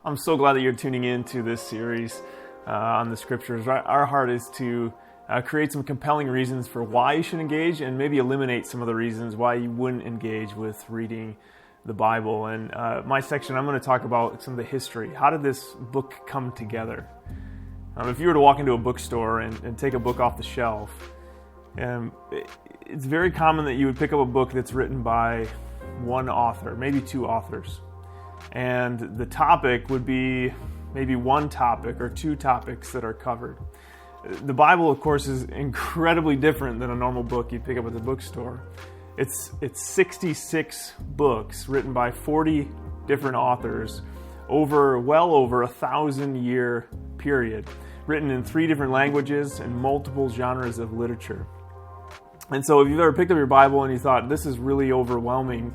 I'm so glad that you're tuning in to this series on the scriptures. Our heart is to create some compelling reasons for why you should engage and maybe eliminate some of the reasons why you wouldn't engage with reading the Bible. And my section, I'm going to talk about some of the history. How did this book come together? If you were to walk into a bookstore and take a book off the shelf, it's very common that you would pick up a book that's written by one author, maybe two authors. And the topic would be maybe one topic or two topics that are covered. The Bible, of course, is incredibly different than a normal book you'd pick up at the bookstore. It's 66 books written by 40 different authors over well over 1,000-year period, written in 3 different languages and multiple genres of literature. And so if you've ever picked up your Bible and you thought, this is really overwhelming,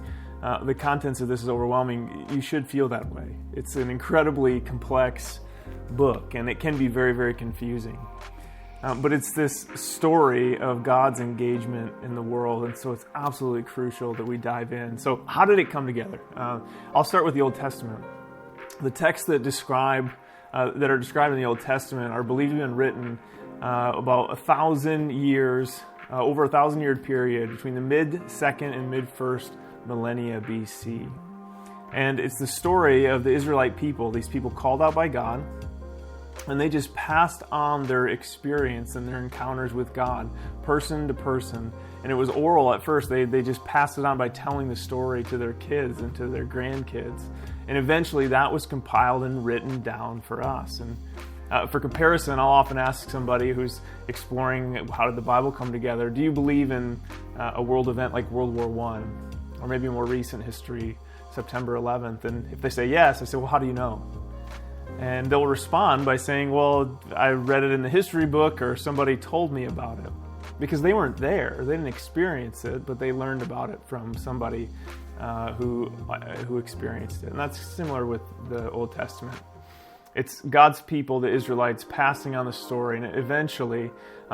the contents of this is overwhelming, you should feel that way. It's an incredibly complex book, and it can be very, very confusing. But it's this story of God's engagement in the world, and so it's absolutely crucial that we dive in. So how did it come together? I'll start with the Old Testament. The texts that are described in the Old Testament are believed to have been written about 1,000 years, over a 1,000-year period between the mid-2nd and mid-1st millennia BC. And it's the story of the Israelite people, these people called out by God, and they just passed on their experience and their encounters with God, person to person. And it was oral at first. They just passed it on by telling the story to their kids and to their grandkids. And eventually that was compiled and written down for us. And for comparison, I'll often ask somebody who's exploring how did the Bible come together, do you believe in a world event like World War I? Or maybe more recent history, September 11th. And if they say yes, I say, well, how do you know? And they'll respond by saying, well, I read it in the history book or somebody told me about it. Because they weren't there. They didn't experience it, but they learned about it from somebody who experienced it. And that's similar with the Old Testament. It's God's people, the Israelites, passing on the story, and eventually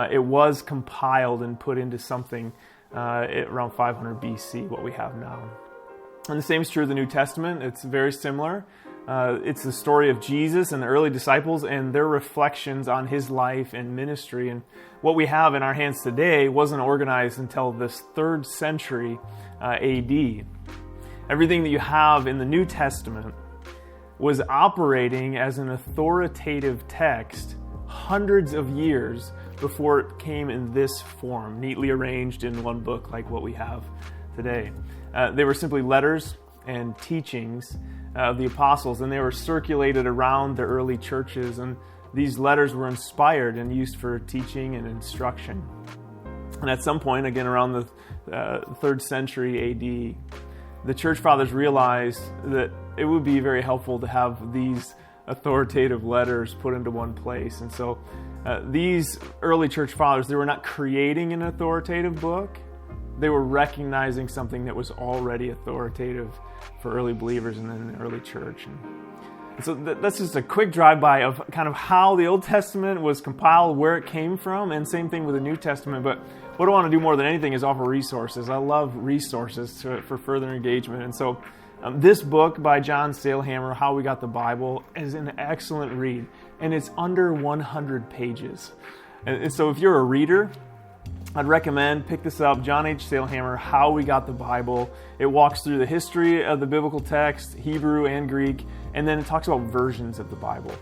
it was compiled and put into something around 500 BC, what we have now. And the same is true of the New Testament. It's very similar. It's the story of Jesus and the early disciples and their reflections on his life and ministry. And what we have in our hands today wasn't organized until this 3rd century AD. Everything that you have in the New Testament was operating as an authoritative text hundreds of years before it came in this form, neatly arranged in one book like what we have today. They were simply letters and teachings of the apostles, and they were circulated around the early churches, and these letters were inspired and used for teaching and instruction. And at some point, again around the 3rd century AD, the church fathers realized that it would be very helpful to have these authoritative letters put into one place. And so these early church fathers, they were not creating an authoritative book. They were recognizing something that was already authoritative for early believers and then the early church. And so that's just a quick drive-by of kind of how the Old Testament was compiled, where it came from, and same thing with the New Testament. But what I want to do more than anything is offer resources. I love resources for further engagement. And so this book by John Sailhamer, How We Got the Bible, is an excellent read. And it's under 100 pages. And so if you're a reader, I'd recommend pick this up, John H. Sailhamer, How We Got the Bible. It walks through the history of the biblical text, Hebrew and Greek, and then it talks about versions of the Bible.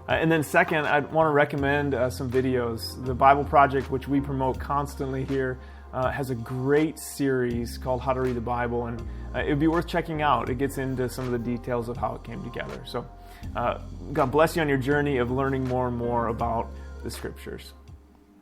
And then second, I'd want to recommend some videos. The Bible Project, which we promote constantly here, has a great series called How to Read the Bible, and it would be worth checking out. It gets into some of the details of how it came together. So God bless you on your journey of learning more and more about the Scriptures.